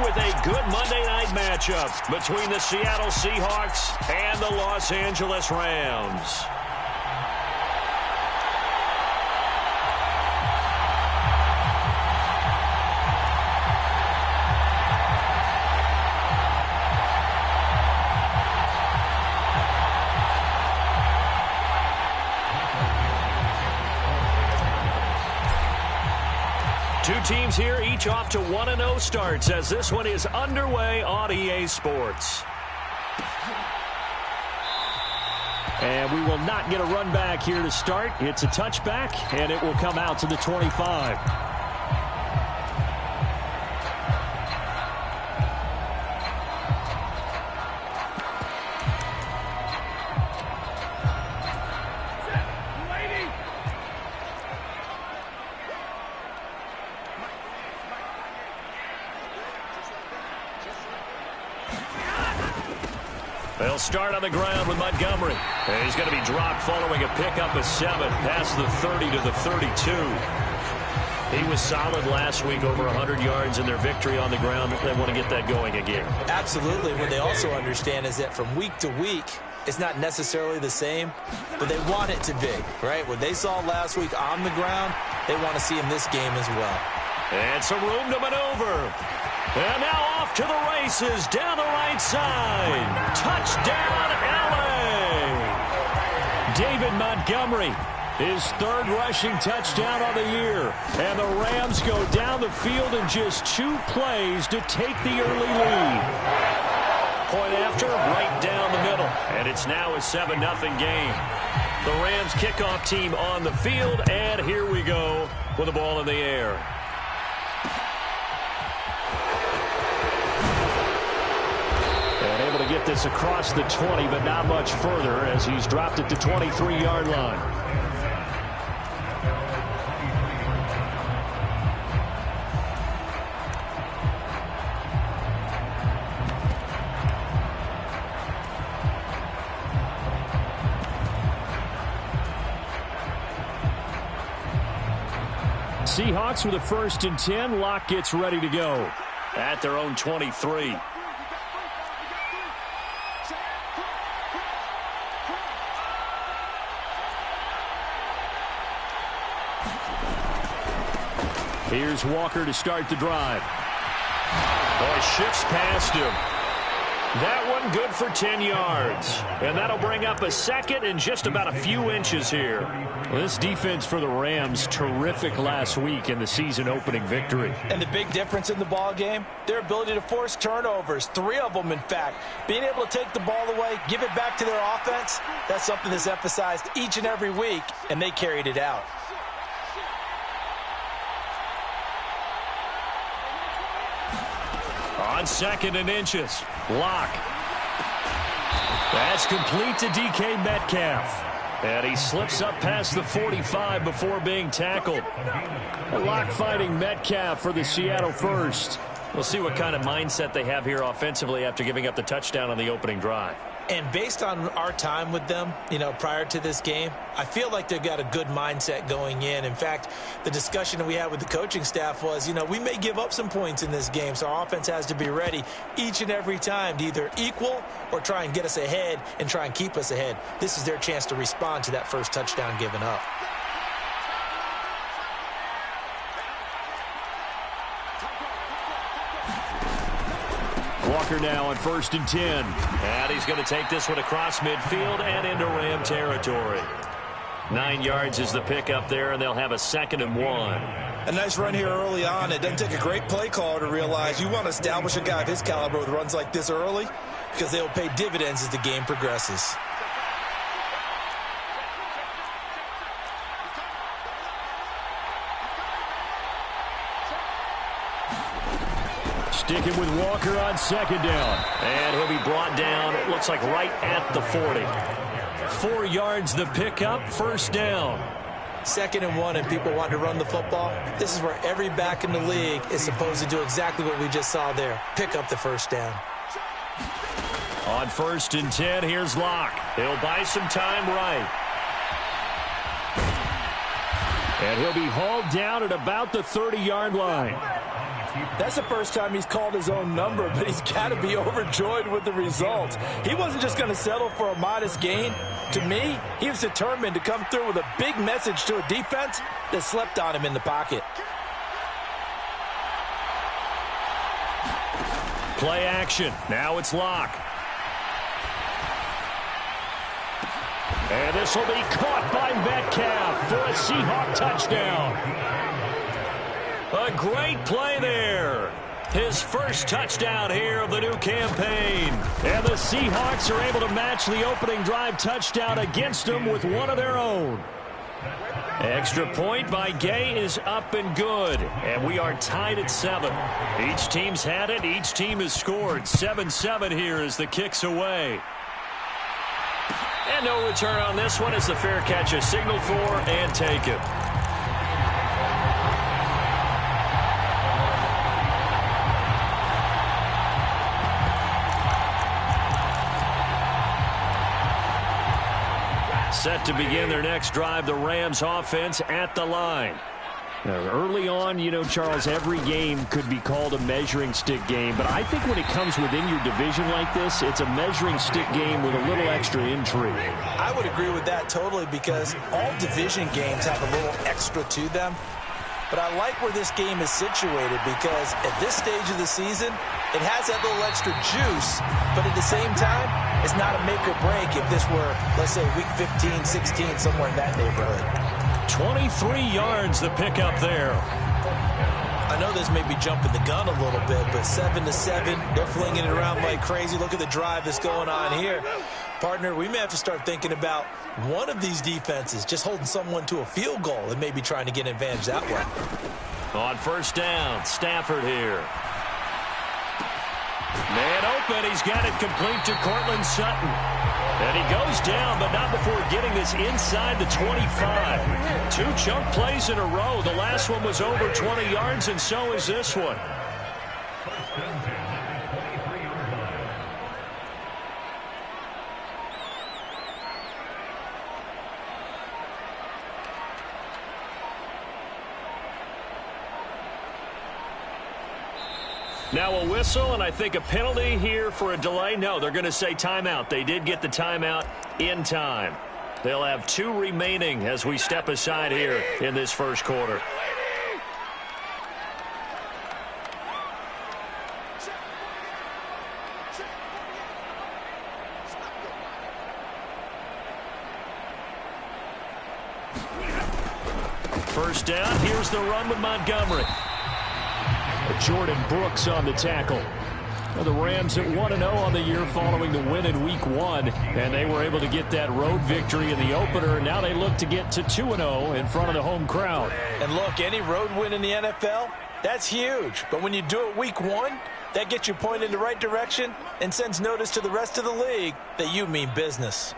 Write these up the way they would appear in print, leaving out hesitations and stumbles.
with a good Monday night matchup between the Seattle Seahawks and the Los Angeles Rams. Two teams here, each off to 1-0 starts as this one is underway on EA Sports. And we will not get a run back here to start. It's a touchback, and it will come out to the 25. They'll start on the ground with Montgomery. And he's going to be dropped following a pickup of 7 past the 30 to the 32. He was solid last week, over 100 yards in their victory on the ground. They want to get that going again. Absolutely. What they also understand is that from week to week, it's not necessarily the same, but they want it to be, right? What they saw last week on the ground, they want to see in this game as well. And some room to maneuver. And now off to the races down the right side. Touchdown, LA! David Montgomery, his third rushing touchdown of the year. And the Rams go down the field in just 2 plays to take the early lead. Point after, right down the middle. And it's now a 7-0 game. The Rams kickoff team on the field. And here we go with the ball in the air. And able to get this across the 20, but not much further as he's dropped it to 23-yard line. Seahawks with a 1st and 10. Locke gets ready to go at their own 23. Here's Walker to start the drive. Boy, shifts past him. That one good for 10 yards. And that'll bring up a 2nd and just about a few inches here. Well, this defense for the Rams, terrific last week in the season-opening victory. And the big difference in the ball game, their ability to force turnovers, 3 of them, in fact. Being able to take the ball away, give it back to their offense, that's something that's emphasized each and every week, and they carried it out. On 2nd and inches, Locke. That's complete to DK Metcalf. And he slips up past the 45 before being tackled. Locke fighting Metcalf for the Seattle first. We'll see what kind of mindset they have here offensively after giving up the touchdown on the opening drive. And based on our time with them, prior to this game, I feel like they've got a good mindset going in. In fact, the discussion that we had with the coaching staff was, we may give up some points in this game, so our offense has to be ready each and every time to either equal or try and get us ahead and try and keep us ahead. This is their chance to respond to that first touchdown given up. Walker now on 1st and 10. And he's going to take this one across midfield and into Ram territory. 9 yards is the pickup there, and they'll have a 2nd and 1. A nice run here early on. It doesn't take a great play caller to realize you want to establish a guy of his caliber with runs like this early because they will pay dividends as the game progresses. Sticking with Walker on 2nd down. And he'll be brought down, it looks like right at the 40. 4 yards the pickup, 1st down. 2nd and 1 and people want to run the football. This is where every back in the league is supposed to do exactly what we just saw there. Pick up the 1st down. On 1st and 10, here's Locke. He'll buy some time right. And he'll be hauled down at about the 30-yard line. That's the first time he's called his own number, but he's got to be overjoyed with the results. He wasn't just going to settle for a modest gain. To me, he was determined to come through with a big message to a defense that slept on him in the pocket. Play action. Now it's Locke. And this will be caught by Metcalf for a Seahawk touchdown. A great play there. His first touchdown here of the new campaign. And the Seahawks are able to match the opening drive touchdown against them with one of their own. Extra point by Gay is up and good. And we are tied at 7. Each team's had it. Each team has scored. 7-7 here as the kick's away. And no return on this one as the fair catch is signaled for and taken. Set to begin their next drive, the Rams offense at the line. Now, early on, you know, Charles, every game could be called a measuring stick game, but I think when it comes within your division like this, it's a measuring stick game with a little extra intrigue. I would agree with that totally because all division games have a little extra to them. But I like where this game is situated because at this stage of the season, it has that little extra juice, but at the same time, it's not a make or break if this were, let's say, week 15, 16, somewhere in that neighborhood. 23 yards the pickup there. I know this may be jumping the gun a little bit, but 7-7, they're flinging it around like crazy. Look at the drive that's going on here. Partner, we may have to start thinking about one of these defenses just holding someone to a field goal and maybe trying to get an advantage that way. On first down, Stafford here. Man open, he's got it complete to Cortland Sutton. And he goes down, but not before getting this inside the 25. 2 chunk plays in a row. The last one was over 20 yards, and so is this one. Now a whistle, and I think a penalty here for a delay. No, they're going to say timeout. They did get the timeout in time. They'll have 2 remaining as we step aside here in this first quarter. First down, here's the run with Montgomery. Jordan Brooks on the tackle. Well, the Rams at 1-0 on the year following the win in Week 1, and they were able to get that road victory in the opener, and now they look to get to 2-0 in front of the home crowd. And look, any road win in the NFL, that's huge. But when you do it Week 1, that gets you pointed in the right direction and sends notice to the rest of the league that you mean business.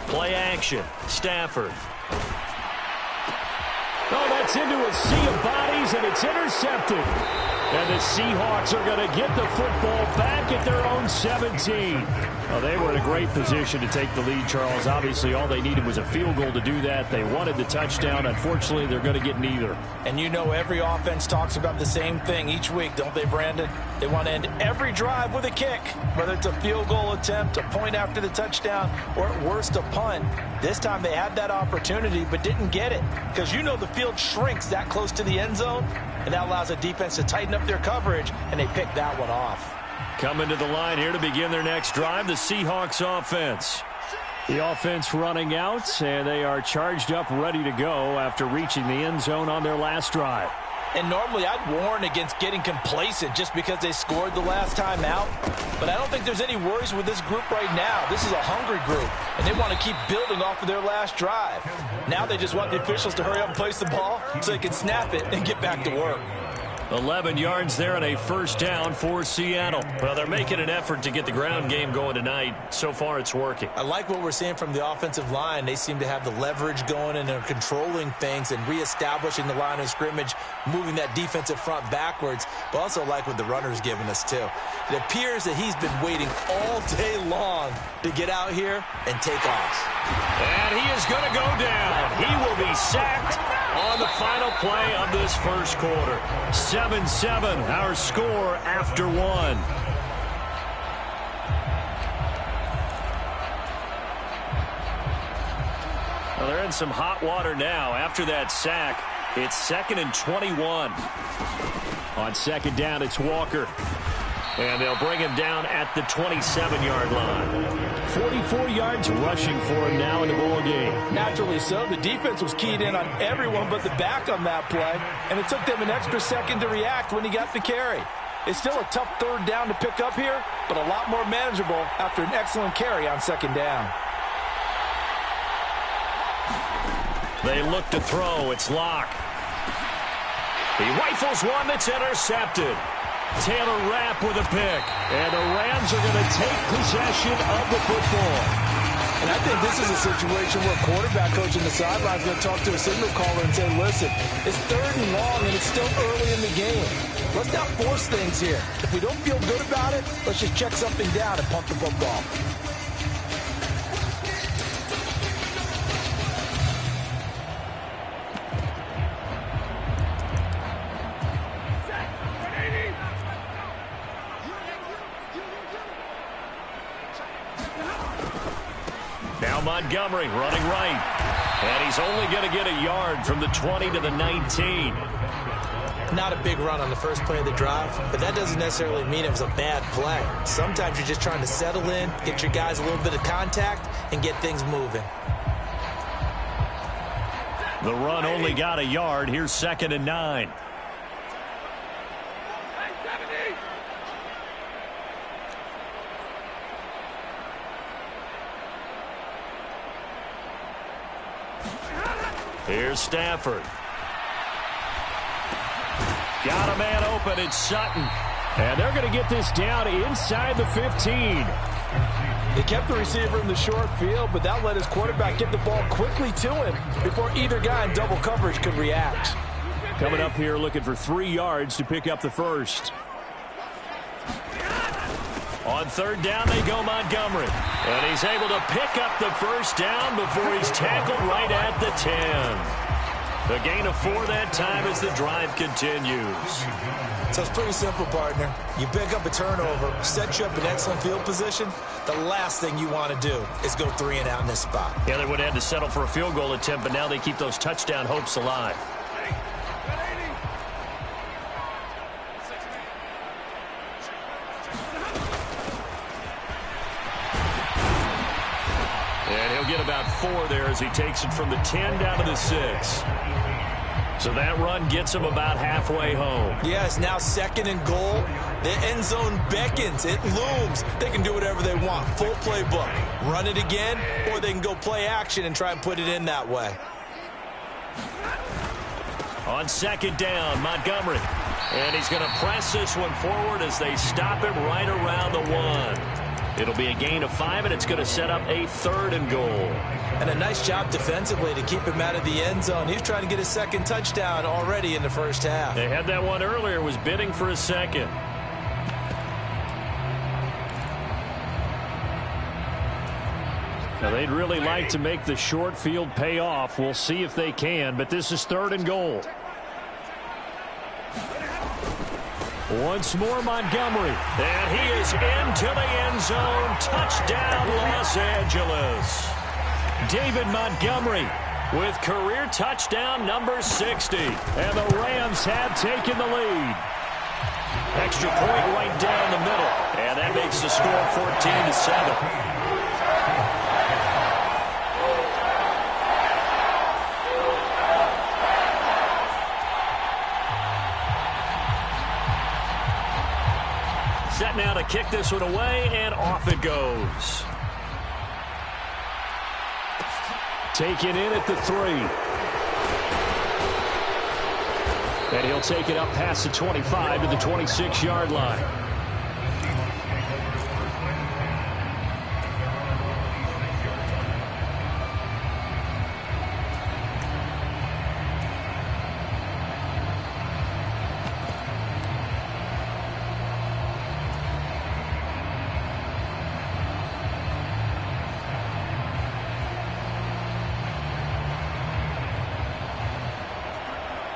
Play action. Stafford. Oh, that's into a sea of bodies, and it's intercepted. And the Seahawks are going to get the football back at their own 17. Well, they were in a great position to take the lead, Charles. Obviously, all they needed was a field goal to do that. They wanted the touchdown. Unfortunately, they're going to get neither. And you know every offense talks about the same thing each week, don't they, Brandon? They want to end every drive with a kick, whether it's a field goal attempt, a point after the touchdown, or at worst, a punt. This time they had that opportunity but didn't get it because you know the field shrinks that close to the end zone, and that allows the defense to tighten up their coverage, and they picked that one off. Coming to the line here to begin their next drive, the Seahawks offense. The offense running out, and they are charged up, ready to go after reaching the end zone on their last drive. And normally I'd warn against getting complacent just because they scored the last time out. But I don't think there's any worries with this group right now. This is a hungry group, and they want to keep building off of their last drive. Now they just want the officials to hurry up and place the ball so they can snap it and get back to work. 11 yards there and a first down for Seattle. Well, they're making an effort to get the ground game going tonight. So far, it's working. I like what we're seeing from the offensive line. They seem to have the leverage going, and they're controlling things and reestablishing the line of scrimmage, moving that defensive front backwards, but also like what the runner's giving us, too. It appears that he's been waiting all day long to get out here and take off. And he is going to go down. He will be sacked on the final play of this first quarter. 7-7, our score after one. Well, they're in some hot water now. After that sack, it's 2nd and 21. On second down, it's Walker. And they'll bring him down at the 27-yard line. 44 yards rushing for him now in the ball game. Naturally so. The defense was keyed in on everyone but the back on that play, and it took them an extra second to react when he got the carry. It's still a tough third down to pick up here, but a lot more manageable after an excellent carry on second down. They look to throw. It's Locke. He rifles one that's intercepted. Taylor Rapp with a pick. And the Rams are going to take possession of the football. And I think this is a situation where a quarterback coach on the sideline is going to talk to a signal caller and say, listen, it's 3rd and long and it's still early in the game. Let's not force things here. If we don't feel good about it, let's just check something down and pump the football. Now Montgomery running right. And he's only going to get a yard from the 20 to the 19. Not a big run on the first play of the drive, but that doesn't necessarily mean it was a bad play. Sometimes you're just trying to settle in, get your guys a little bit of contact, and get things moving. The run only got a yard. Here's 2nd and 9. Here's Stafford. Got a man open. It's Sutton. And they're going to get this down inside the 15. They kept the receiver in the short field, but that let his quarterback get the ball quickly to him before either guy in double coverage could react. Coming up here looking for 3 yards to pick up the first. On 3rd down, they go Montgomery. And he's able to pick up the first down before he's tackled right at the 10. A gain of 4 that time as the drive continues. So it's pretty simple, partner. You pick up a turnover, set you up in excellent field position. The last thing you want to do is go 3 and out in this spot. Yeah, they would have had to settle for a field goal attempt, but now they keep those touchdown hopes alive. And he'll get about 4 there as he takes it from the 10 down to the 6. So that run gets him about halfway home. Yes, now 2nd and goal. The end zone beckons. It looms. They can do whatever they want. Full playbook. Run it again, or they can go play action and try and put it in that way. On 2nd down, Montgomery. And he's going to press this one forward as they stop him right around the 1. It'll be a gain of 5, and it's going to set up a 3rd and goal. And a nice job defensively to keep him out of the end zone. He was trying to get his 2nd touchdown already in the first half. They had that one earlier, was bidding for a 2nd. Now, they'd really like to make the short field pay off. We'll see if they can, but this is 3rd and goal. Once more, Montgomery. And he is into the end zone. Touchdown, Los Angeles. David Montgomery with career touchdown number 60. And the Rams have taken the lead. Extra point right down the middle. And that makes the score 14-7. Set now to kick this one away, and off it goes. Taken in at the 3. And he'll take it up past the 25 to the 26-yard line.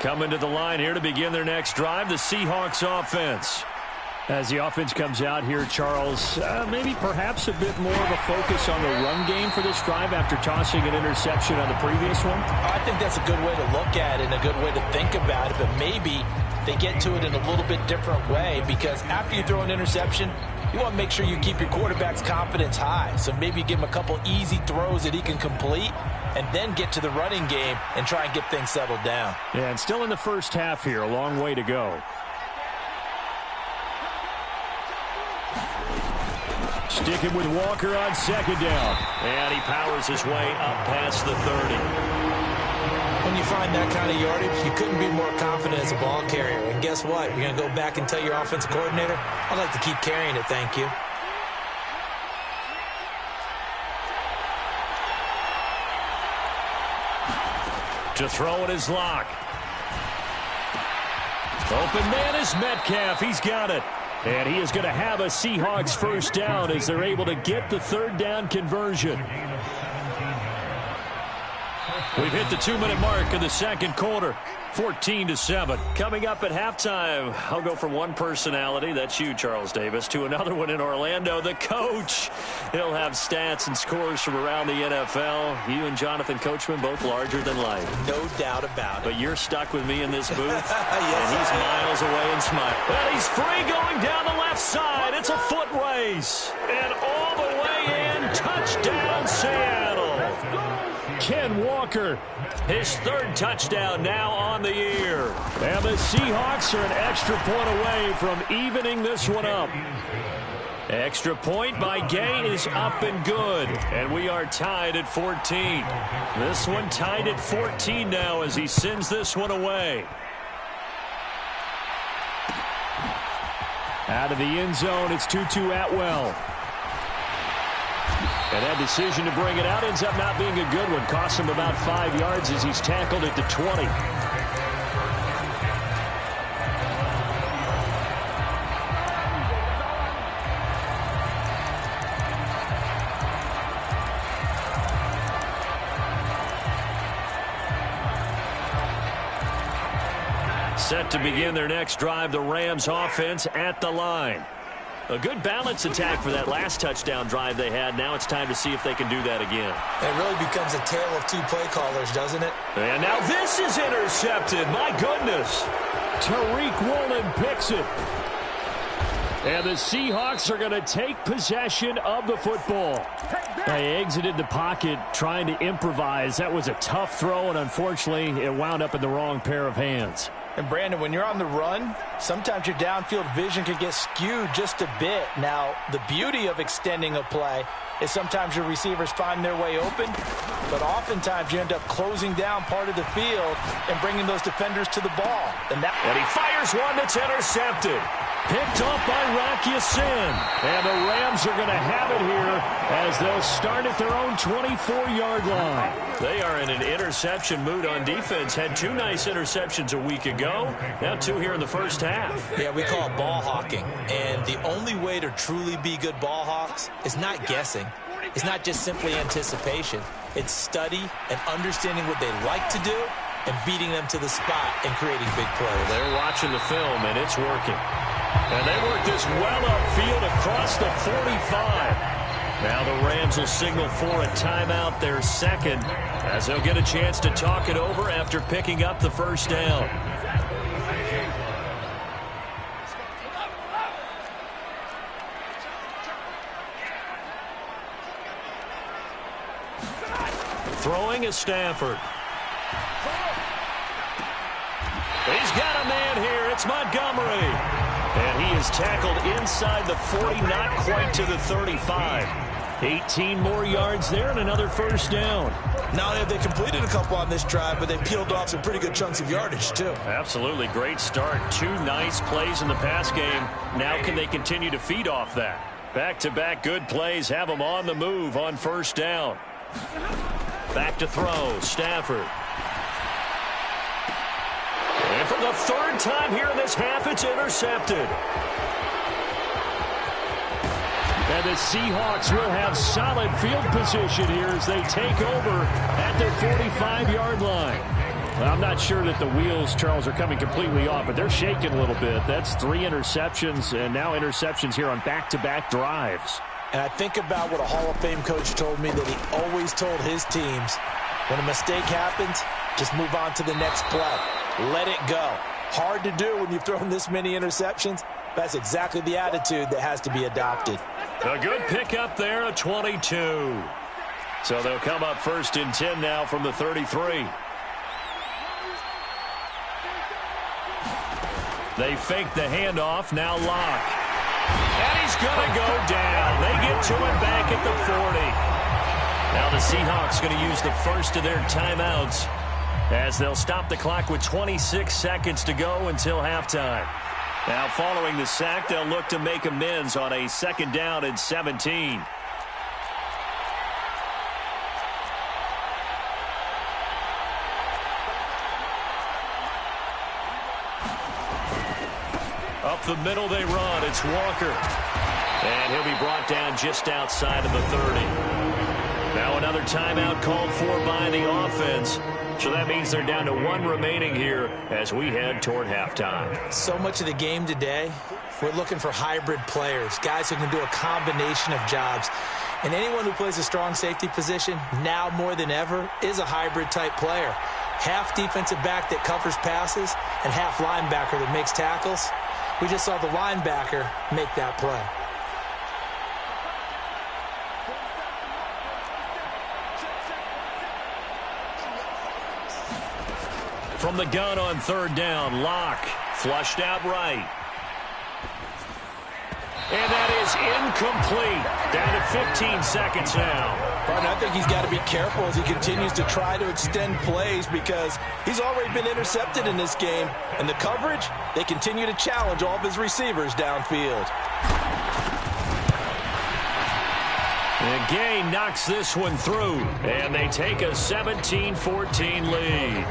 Coming to the line here to begin their next drive, the Seahawks offense. As the offense comes out here, Charles, maybe perhaps a bit more of a focus on the run game for this drive after tossing an interception on the previous one? I think that's a good way to look at it and a good way to think about it, but maybe they get to it in a little bit different way, because after you throw an interception, you want to make sure you keep your quarterback's confidence high. So maybe give him a couple easy throws that he can complete and then get to the running game and try and get things settled down. Yeah, and still in the first half here, a long way to go. Sticking with Walker on second down. And he powers his way up past the 30. When you find that kind of yardage, you couldn't be more confident as a ball carrier. And guess what? You're going to go back and tell your offensive coordinator, I'd like to keep carrying it, thank you. To throw it is Lock. Open man is Metcalf. He's got it. And he is going to have a Seahawks first down as they're able to get the third down conversion. We've hit the 2-minute mark of the second quarter. 14-7. Coming up at halftime, I'll go from one personality, that's you, Charles Davis, to another one in Orlando, the coach. He'll have stats and scores from around the NFL. You and Jonathan Coachman, both larger than life. No doubt about it. But you're stuck with me in this booth, yes, and he's miles away and smiling. And he's free going down the left side. It's a foot race. And all the way in, touchdown Seattle. Ken Walker, his third touchdown now on the year. And the Seahawks are an extra point away from evening this one up. Extra point by Gay is up and good. And we are tied at 14. This one tied at 14 now as he sends this one away. Out of the end zone, it's Tutu Atwell. And that decision to bring it out ends up not being a good one. Costs him about 5 yards as he's tackled at the 20. Set to begin their next drive, the Rams offense at the line. A good balance attack for that last touchdown drive they had. Now it's time to see if they can do that again. It really becomes a tale of two play callers, doesn't it? And now this is intercepted. My goodness. Tariq Woolen picks it. And the Seahawks are going to take possession of the football. They exited the pocket trying to improvise. That was a tough throw, and unfortunately, it wound up in the wrong pair of hands. And, Brandon, when you're on the run, sometimes your downfield vision can get skewed just a bit. Now, the beauty of extending a play is sometimes your receivers find their way open, but oftentimes you end up closing down part of the field and bringing those defenders to the ball. And he fires one that's intercepted. Picked off by Rocky Sin. And the Rams are going to have it here as they'll start at their own 24-yard line. They are in an interception mood on defense. Had 2 nice interceptions a week ago. Now 2 here in the first half. Yeah, we call it ball hawking. And the only way to truly be good ball hawks is not guessing. It's not just simply anticipation. It's study and understanding what they like to do and beating them to the spot and creating big plays. They're watching the film, and it's working. And they work this well upfield across the 45. Now the Rams will signal for a timeout, their second, as they'll get a chance to talk it over after picking up the first down. Throwing is Stafford. He's got a man here. It's Montgomery. And he is tackled inside the 40, not quite to the 35. 18 more yards there and another first down. Not only have they completed a couple on this drive, but they peeled off some pretty good chunks of yardage, too. Absolutely. Great start. 2 nice plays in the pass game. Now can they continue to feed off that? Back-to-back good plays have them on the move on first down. Back to throw. Stafford. And for the third time here in this half, it's intercepted. And the Seahawks will have solid field position here as they take over at their 45-yard line. Well, I'm not sure that the wheels, Charles, are coming completely off, but they're shaking a little bit. That's 3 interceptions, and now interceptions here on back-to-back drives. And I think about what a Hall of Fame coach told me, that he always told his teams, when a mistake happens, just move on to the next play. Let it go. Hard to do when you've thrown this many interceptions. That's exactly the attitude that has to be adopted. A good pickup there, a 22. So they'll come up first and 10 now from the 33. They fake the handoff, now Locke. And he's going to go down. They get to him back at the 40. Now the Seahawks going to use the first of their timeouts as they'll stop the clock with 26 seconds to go until halftime. Now following the sack, they'll look to make amends on a 2nd down and 17. Up the middle they run. It's Walker. And he'll be brought down just outside of the 30. Now another timeout called for by the offense. So that means they're down to 1 remaining here as we head toward halftime. So much of the game today, we're looking for hybrid players, guys who can do a combination of jobs. And anyone who plays a strong safety position, now more than ever, is a hybrid type player. Half defensive back that covers passes and half linebacker that makes tackles. We just saw the linebacker make that play. From the gun on 3rd down, Locke flushed out right. And that is incomplete. Down to 15 seconds now. Pardon, I think he's got to be careful as he continues to try to extend plays because he's already been intercepted in this game. And the coverage, they continue to challenge all of his receivers downfield. And Gay knocks this one through. And they take a 17-14 lead.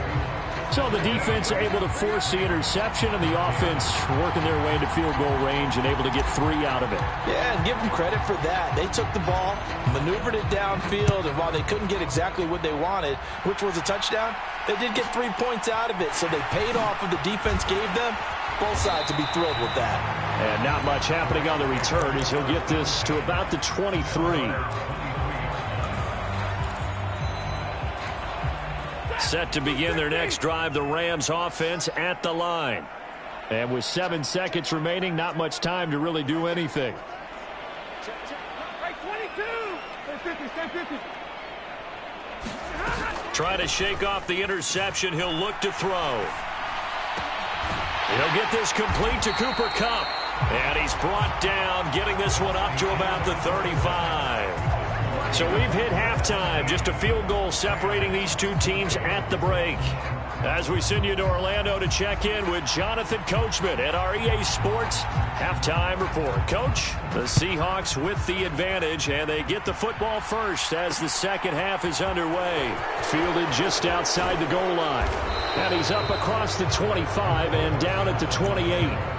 So the defense able to force the interception, and the offense working their way into field goal range and able to get 3 out of it. Yeah, and give them credit for that. They took the ball, maneuvered it downfield, and while they couldn't get exactly what they wanted, which was a touchdown, they did get 3 points out of it. So they paid off what the defense gave them. Both sides to be thrilled with that. And not much happening on the return as he'll get this to about the 23. Set to begin their next drive, the Rams offense at the line. And with 7 seconds remaining, not much time to really do anything. Try to shake off the interception. He'll look to throw. He'll get this complete to Cooper Kupp. And he's brought down, getting this one up to about the 35. So we've hit halftime. Just a field goal separating these two teams at the break. As we send you to Orlando to check in with Jonathan Coachman at our EA Sports Halftime Report. Coach, the Seahawks with the advantage, and they get the football first as the second half is underway. Fielded just outside the goal line. And he's up across the 25 and down at the 28.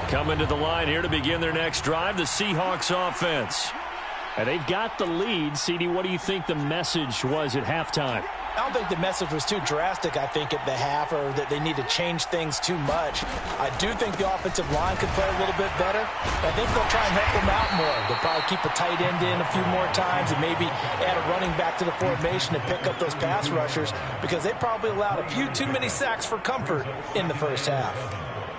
Coming to the line here to begin their next drive, the Seahawks offense. And they've got the lead. CD, what do you think the message was at halftime? I don't think the message was too drastic, I think, at the half, or that they need to change things too much. I do think the offensive line could play a little bit better. I think they'll try and help them out more. They'll probably keep a tight end in a few more times and maybe add a running back to the formation and pick up those pass rushers because they probably allowed a few too many sacks for comfort in the first half.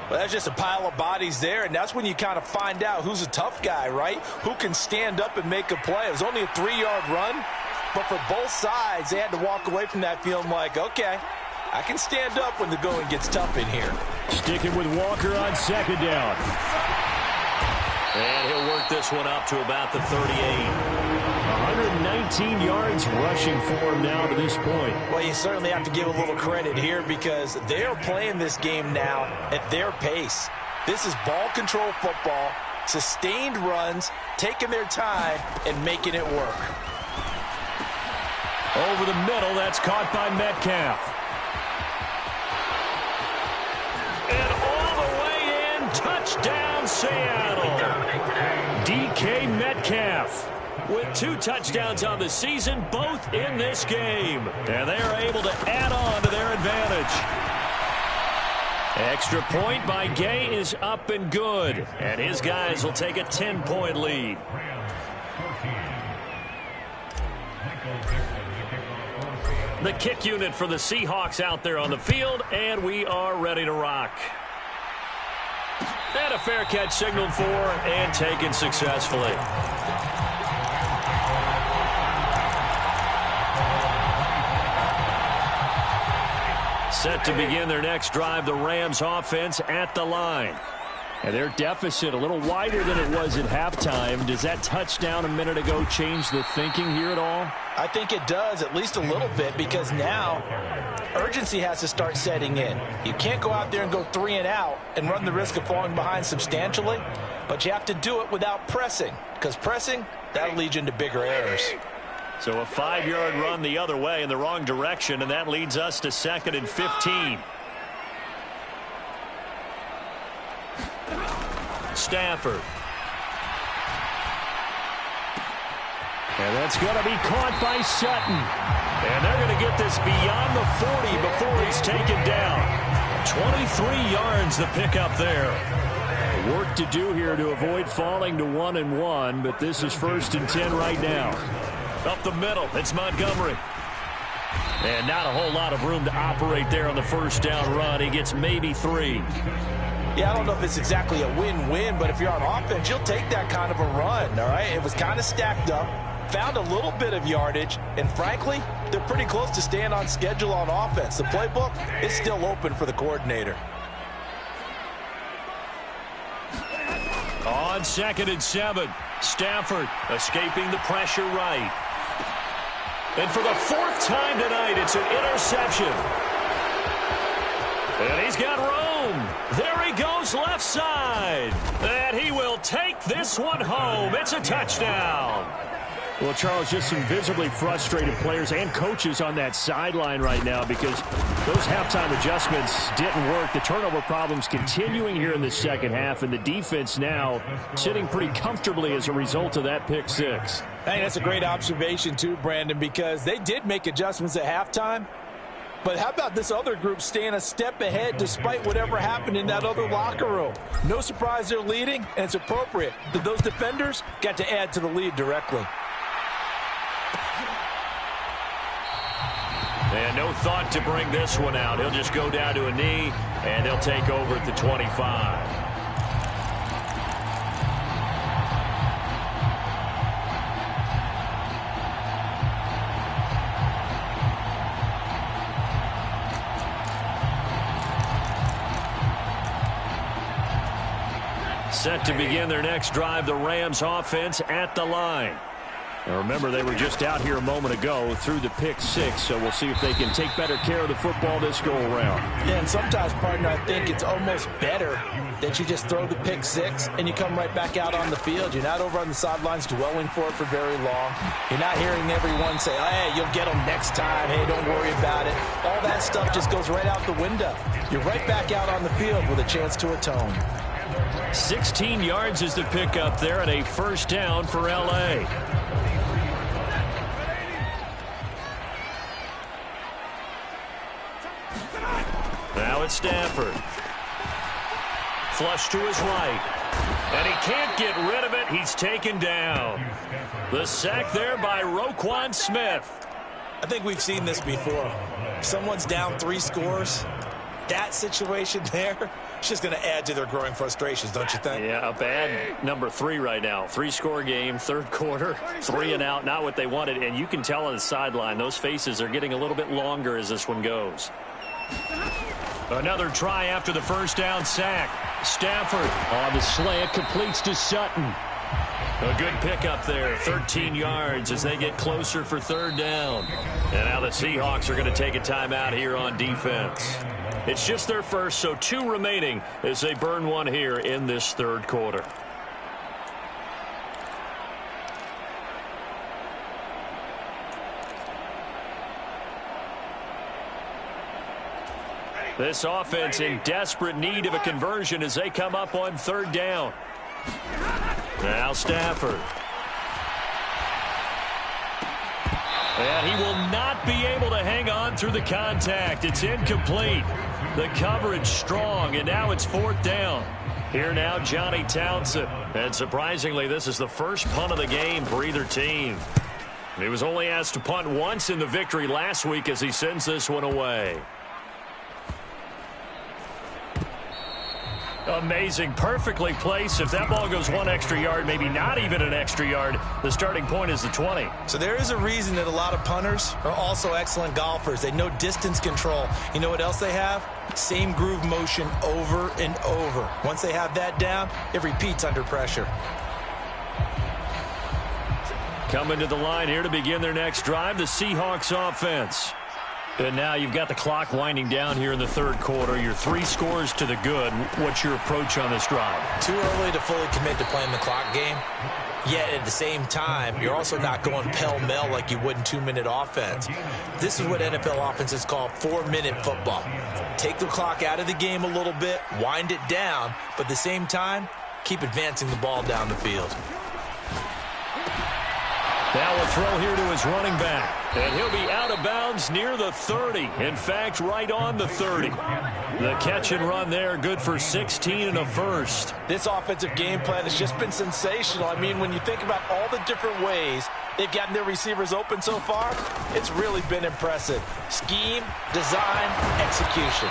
Well, that's just a pile of bodies there, and that's when you kind of find out who's a tough guy, right? Who can stand up and make a play. It was only a 3-yard run, but for both sides, they had to walk away from that feeling like, okay, I can stand up when the going gets tough in here. Sticking with Walker on second down. And he'll work this one up to about the 38. 119 yards rushing for him now to this point. Well, you certainly have to give a little credit here because they're playing this game now at their pace. This is ball control football, sustained runs, taking their time, and making it work. Over the middle, that's caught by Metcalf. And all the way in, touchdown Seattle. DK Metcalf with 2 touchdowns on the season, both in this game. And they are able to add on to their advantage. Extra point by Gay is up and good. And his guys will take a 10-point lead. The kick unit for the Seahawks out there on the field, and we are ready to rock. And a fair catch signaled for and taken successfully. Set to begin their next drive, the Rams offense at the line. And their deficit a little wider than it was at halftime. Does that touchdown a minute ago change the thinking here at all? I think it does, at least a little bit, because now urgency has to start setting in. You can't go out there and go 3 and out and run the risk of falling behind substantially, but you have to do it without pressing, because pressing, that'll lead you into bigger errors. So a 5-yard run the other way in the wrong direction, and that leads us to 2nd and 15. Stafford. And that's going to be caught by Sutton. And they're going to get this beyond the 40 before he's taken down. 23 yards the pickup there. Work to do here to avoid falling to 1-1, but this is 1st and 10 right now. Up the middle, it's Montgomery. And not a whole lot of room to operate there on the first down run. He gets maybe 3. Yeah, I don't know if it's exactly a win-win, but if you're on offense, you'll take that kind of a run, all right? It was kind of stacked up, found a little bit of yardage, and frankly, they're pretty close to staying on schedule on offense. The playbook is still open for the coordinator. On 2nd and 7, Stafford escaping the pressure right. And for the 4th time tonight, it's an interception. And he's got room. There he goes left side. And he will take this one home. It's a touchdown. Well, Charles, just some visibly frustrated players and coaches on that sideline right now because those halftime adjustments didn't work. The turnover problems continuing here in the second half, and the defense now sitting pretty comfortably as a result of that pick 6. Hey, that's a great observation too, Brandon, because they did make adjustments at halftime. But how about this other group staying a step ahead despite whatever happened in that other locker room? No surprise they're leading, and it's appropriate that those defenders got to add to the lead directly. And no thought to bring this one out. He'll just go down to a knee, and they'll take over at the 25. Set to begin their next drive, the Rams offense at the line. Now remember, they were just out here a moment ago through the pick 6, so we'll see if they can take better care of the football this go-around. Yeah, and sometimes, partner, I think it's almost better that you just throw the pick 6 and you come right back out on the field. You're not over on the sidelines dwelling for it for very long. You're not hearing everyone say, hey, you'll get them next time. Hey, don't worry about it. All that stuff just goes right out the window. You're right back out on the field with a chance to atone. 16 yards is the pickup there and a 1st down for L.A. Now it's Stafford. Flush to his right. And he can't get rid of it. He's taken down. The sack there by Roquan Smith. I think we've seen this before. Someone's down 3 scores. that situation there, it's just going to add to their growing frustrations, don't you think? Yeah, a bad number 3 right now. 3-score game, third quarter, 3 and out, not what they wanted. And you can tell on the sideline, those faces are getting a little bit longer as this one goes. Another try after the first down sack. Stafford on the slant, completes to Sutton. A good pickup there, 13 yards as they get closer for third down. And now the Seahawks are going to take a timeout here on defense. It's just their first, so 2 remaining as they burn one here in this third quarter. This offense in desperate need of a conversion as they come up on third down. Now Stafford. And he will not be able to hang on through the contact. It's incomplete. The coverage strong, and now it's fourth down. Here now, Johnny Townsend. And surprisingly, this is the first punt of the game for either team. He was only asked to punt once in the victory last week as he sends this one away. Amazing, perfectly placed. If that ball goes 1 extra yard, maybe not even an extra yard, the starting point is the 20. So there is a reason that a lot of punters are also excellent golfers. They know distance control. You know what else they have? Same groove motion over and over. Once they have that down, it repeats under pressure. Coming to the line here to begin their next drive, the Seahawks offense. And now you've got the clock winding down here in the third quarter. You're 3 scores to the good. What's your approach on this drive? Too early to fully commit to playing the clock game. Yet at the same time, you're also not going pell-mell like you would in 2-minute offense. This is what NFL offenses call 4-minute football. Take the clock out of the game a little bit, wind it down, but at the same time, keep advancing the ball down the field. Now a throw here to his running back. And he'll be out of bounds near the 30. In fact, right on the 30. The catch and run there, good for 16 and a first. This offensive game plan has just been sensational. I mean, when you think about all the different ways they've gotten their receivers open so far, it's really been impressive. Scheme, design, execution.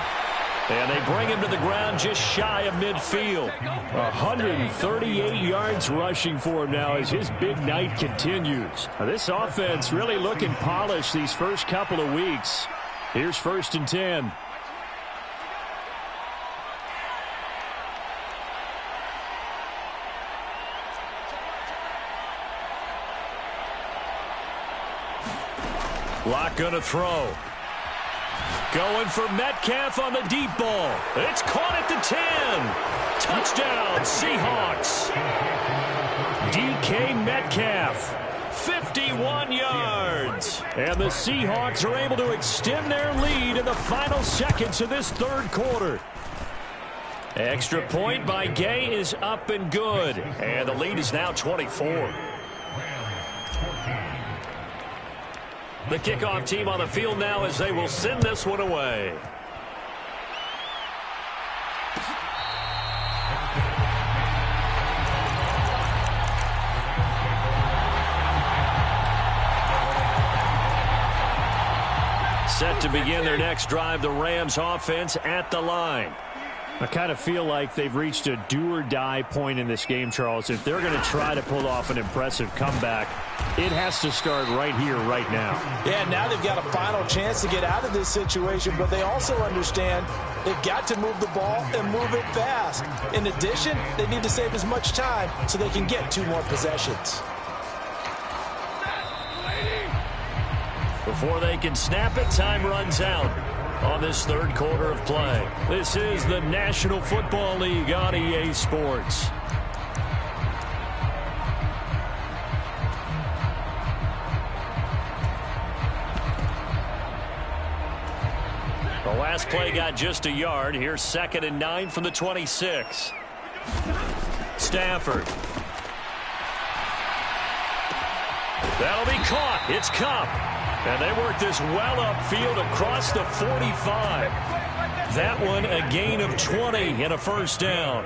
And they bring him to the ground just shy of midfield. 138 yards rushing for him now as his big night continues. Now, this offense really looking polished these first couple of weeks. Here's 1st and 10. Lock gonna throw. Going for Metcalf on the deep ball. It's caught at the 10. Touchdown, Seahawks. DK Metcalf, 51 yards. And the Seahawks are able to extend their lead in the final seconds of this third quarter. Extra point by Gay is up and good. And the lead is now 24. The kickoff team on the field now as they will send this one away. Set to begin their next drive, the Rams offense at the line. I kind of feel like they've reached a do-or-die point in this game, Charles. If they're going to try to pull off an impressive comeback, it has to start right here, right now. Yeah, now they've got a final chance to get out of this situation, but they also understand they've got to move the ball and move it fast. In addition, they need to save as much time so they can get 2 more possessions. Before they can snap it, time runs out on this third quarter of play. This is the National Football League on EA Sports. The last play got just a yard. Here's 2nd and 9 from the 26. Stafford. That'll be caught. It's Cup. And they work this well upfield across the 45. That one a gain of 20 and a first down.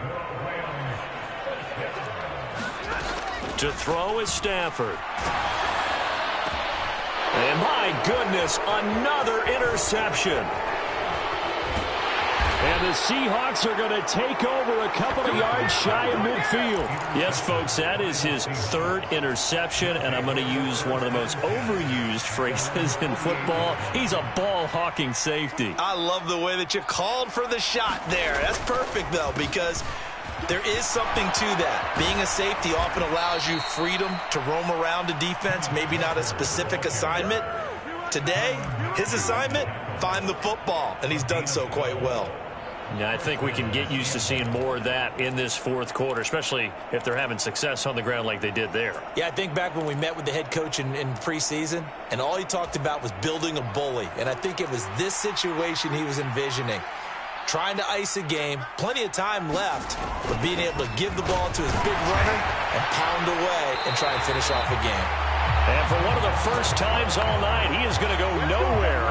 To throw is Stafford. And my goodness, another interception. And the Seahawks are going to take over a couple of yards shy of midfield. Yes, folks, that is his third interception, and I'm going to use one of the most overused phrases in football. He's a ball-hawking safety. I love the way that you called for the shot there. That's perfect, though, because there is something to that. Being a safety often allows you freedom to roam around a defense, maybe not a specific assignment. Today, his assignment, find the football, and he's done so quite well. Yeah, I think we can get used to seeing more of that in this fourth quarter, especially if they're having success on the ground like they did there. Yeah, I think back when we met with the head coach in preseason, and all he talked about was building a bully. And I think it was this situation he was envisioning. Trying to ice a game, plenty of time left, but being able to give the ball to his big runner and pound away and try and finish off a game. And for one of the first times all night, he is going to go nowhere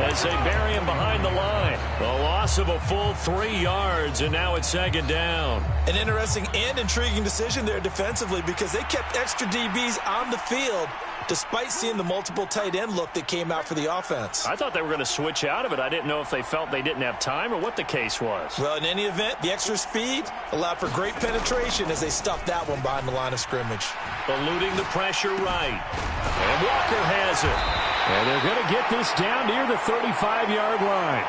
as they bury him behind the line. A loss of a full 3 yards, and now it's second down. An interesting and intriguing decision there defensively because they kept extra DBs on the field despite seeing the multiple tight end look that came out for the offense. I thought they were going to switch out of it. I didn't know if they felt they didn't have time or what the case was. Well, in any event, the extra speed allowed for great penetration as they stuffed that one behind the line of scrimmage. Eluding the pressure right. And Walker has it. And they're going to get this down near the 35-yard line.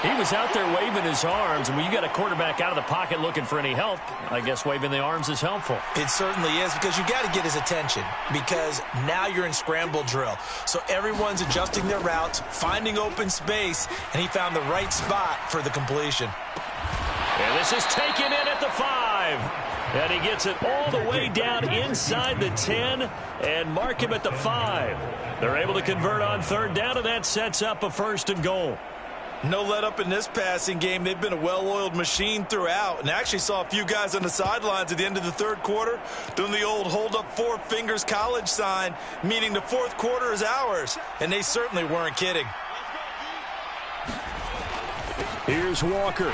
He was out there waving his arms, and when you got a quarterback out of the pocket looking for any help, I guess waving the arms is helpful. It certainly is because you got to get his attention because now you're in scramble drill. So everyone's adjusting their routes, finding open space, and he found the right spot for the completion. And this is taken in at the 5. And he gets it all the way down inside the 10 and mark him at the 5. They're able to convert on third down, and that sets up a 1st and goal. No let up in this passing game. They've been a well-oiled machine throughout. And I actually saw a few guys on the sidelines at the end of the third quarter doing the old hold up 4 fingers college sign, meaning the fourth quarter is ours. And they certainly weren't kidding. Here's Walker.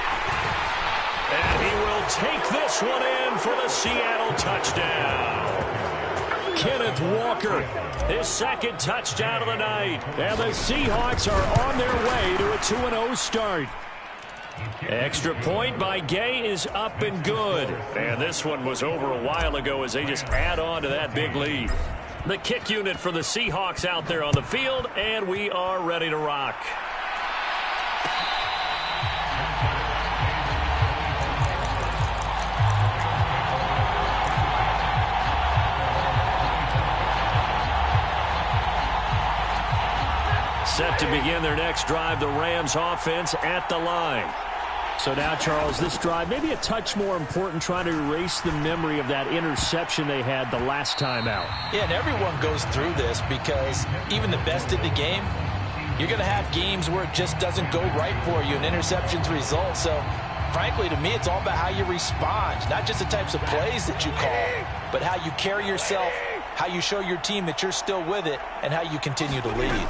And he will take this one in for the Seattle touchdown. Kenneth Walker, his second touchdown of the night. And the Seahawks are on their way to a 2-0 start. Extra point by Gay is up and good. And this one was over a while ago as they just add on to that big lead. The kick unit for the Seahawks out there on the field, and we are ready to rock. Set to begin their next drive, the Rams offense at the line. So now, Charles, this drive maybe a touch more important, trying to erase the memory of that interception they had the last time out. Yeah, and everyone goes through this because even the best in the game, you're going to have games where it just doesn't go right for you, and interceptions result. So, frankly, to me, it's all about how you respond, not just the types of plays that you call, but how you carry yourself, how you show your team that you're still with it, and how you continue to lead.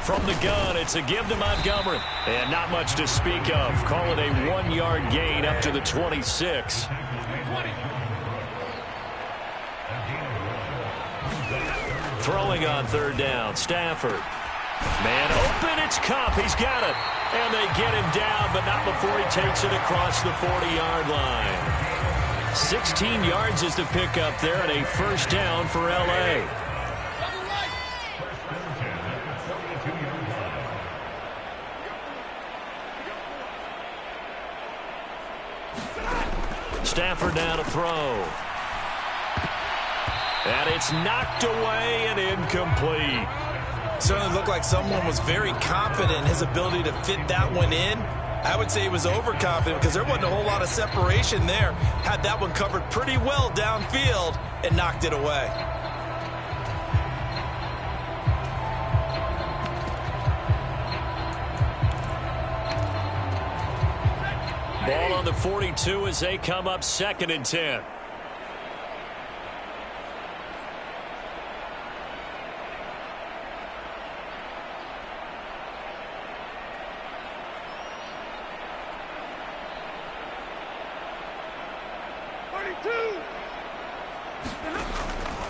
From the gun, it's a give to Montgomery. And not much to speak of. Call it a 1-yard gain up to the 26. Throwing on third down, Stafford. Man open, it's Cup. He's got it. And they get him down, but not before he takes it across the 40-yard line. 16 yards is the pickup there and a first down for L.A. Stafford now to throw. And it's knocked away and incomplete. Certainly looked like someone was very confident in his ability to fit that one in. I would say he was overconfident because there wasn't a whole lot of separation there. Had that one covered pretty well downfield and knocked it away. Ball on the 42 as they come up 2nd and 10.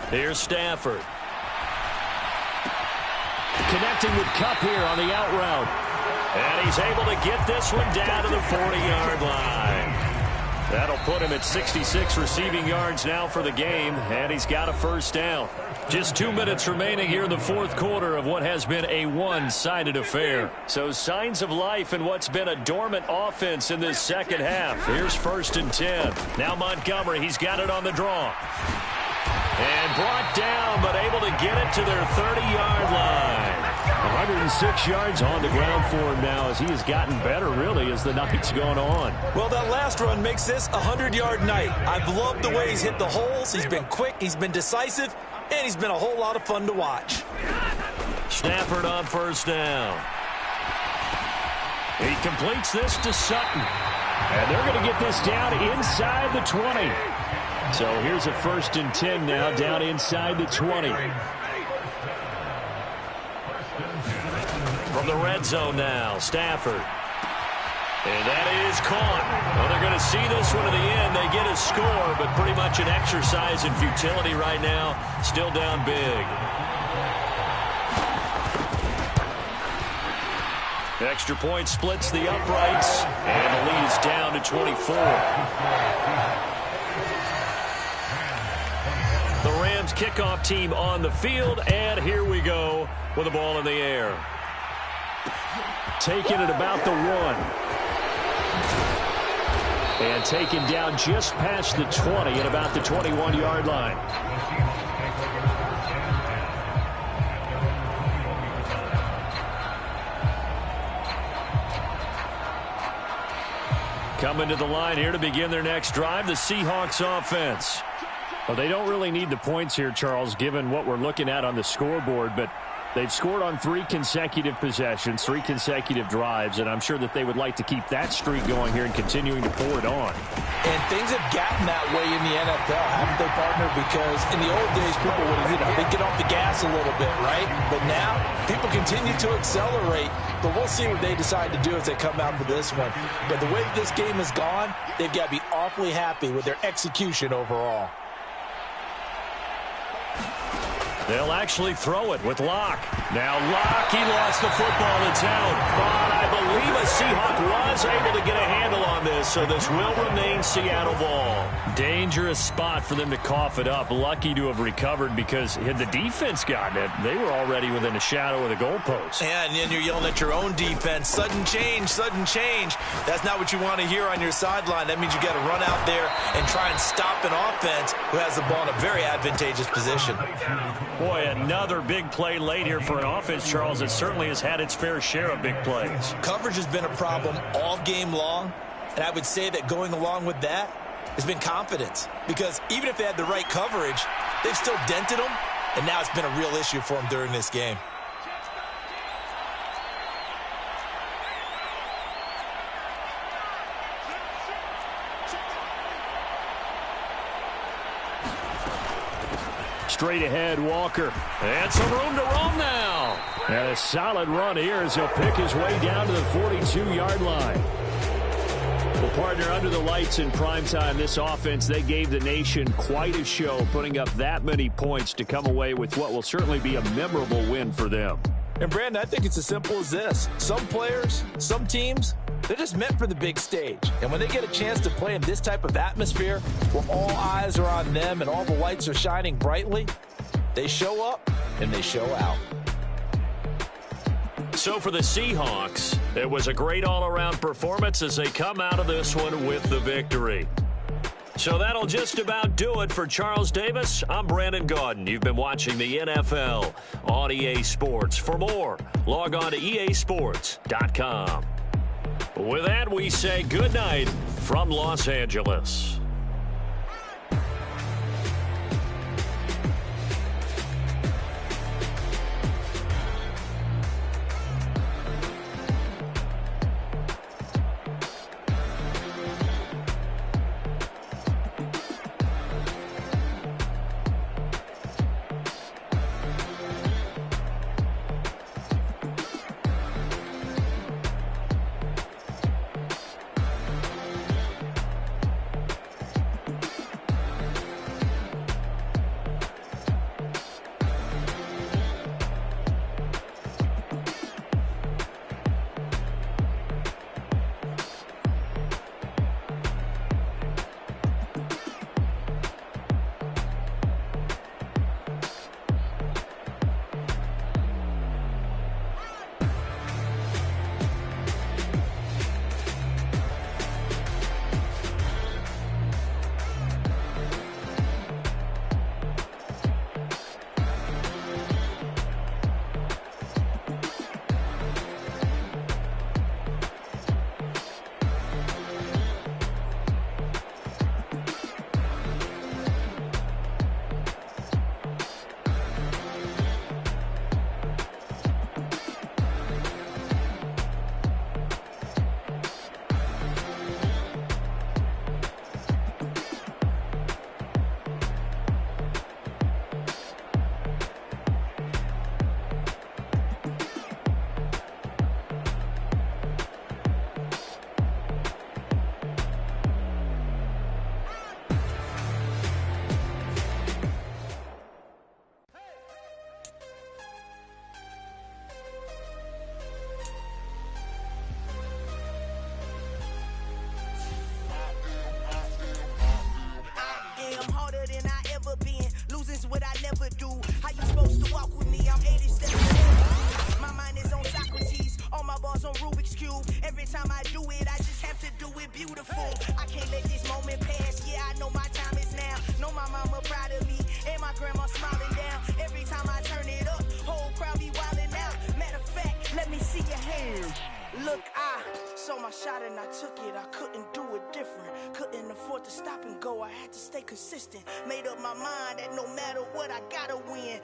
Here's Stafford. Connecting with Kupp here on the out route. And he's able to get this one down to the 40-yard line. That'll put him at 66 receiving yards now for the game, and he's got a first down. Just 2 minutes remaining here in the fourth quarter of what has been a one-sided affair. So signs of life in what's been a dormant offense in this second half. Here's 1st and 10. Now Montgomery, he's got it on the draw. And brought down, but able to get it to their 30-yard line. 106 yards on the ground for him now as he has gotten better, really, as the night's gone on. Well, that last run makes this a 100-yard night. I've loved the way he's hit the holes. He's been quick, he's been decisive, and he's been a whole lot of fun to watch. Stafford on first down. He completes this to Sutton. And they're going to get this down inside the 20. So here's a 1st and 10 now, down inside the 20. From the red zone now, Stafford. And that is caught. Well, they're going to see this one to the end. They get a score, but pretty much an exercise in futility right now. Still down big. Extra point splits the uprights, and the lead is down to 24. The Rams kickoff team on the field, and here we go with the ball in the air. Taken at about the 1. And taken down just past the 20 at about the 21-yard line. Coming to the line here to begin their next drive, the Seahawks offense. Well, they don't really need the points here, Charles, given what we're looking at on the scoreboard, but they've scored on 3 consecutive possessions, 3 consecutive drives, and I'm sure that they would like to keep that streak going here and continuing to pour it on. And things have gotten that way in the NFL, haven't they, partner? Because in the old days, people would, they'd get off the gas a little bit, right? But now, people continue to accelerate. But we'll see what they decide to do as they come out for this one. But the way this game has gone, they've got to be awfully happy with their execution overall. They'll actually throw it with Locke. Now Locke, he lost the football. It's out. But I believe a Seahawk was able to get a handle on this, so this will remain Seattle ball. Dangerous spot for them to cough it up. Lucky to have recovered because had the defense gotten it, they were already within a shadow of the goalpost. And then you're yelling at your own defense. Sudden change, sudden change. That's not what you want to hear on your sideline. That means you got to run out there and try and stop an offense who has the ball in a very advantageous position. Boy, another big play late here for an offense, Charles. It certainly has had its fair share of big plays. Coverage has been a problem all game long, and I would say that going along with that has been confidence. Because even if they had the right coverage, they've still dented them, and now it's been a real issue for them during this game. Straight ahead, Walker. And some room to roam now. And a solid run here as he'll pick his way down to the 42-yard line. Well, partner, under the lights in primetime, this offense, they gave the nation quite a show, putting up that many points to come away with what will certainly be a memorable win for them. And, Brandon, I think it's as simple as this. Some players, some teams, they're just meant for the big stage. And when they get a chance to play in this type of atmosphere where all eyes are on them and all the lights are shining brightly, they show up and they show out. So for the Seahawks, it was a great all-around performance as they come out of this one with the victory. So that'll just about do it for Charles Davis. I'm Brandon Gaudin. You've been watching the NFL on EA Sports. For more, log on to easports.com. With that, we say good night from Los Angeles. ever been. Losing's what I never do. How you supposed to walk with me? I'm 80 steps ahead. My mind is on Socrates. All my balls on Rubik's Cube. Every time I do it, I just have to do it beautiful. I can't let this moment pass. Yeah, I know my time is now. Know my mama proud of me. And my grandma smiling down. Every time I turn it up, whole crowd be wildin' out. Matter of fact, let me see your hands. Look, I saw my shot and I took it. I couldn't do it different. Couldn't afford to stop and go. I had to stay consistent. Made up my mind that no matter what, I gotta win.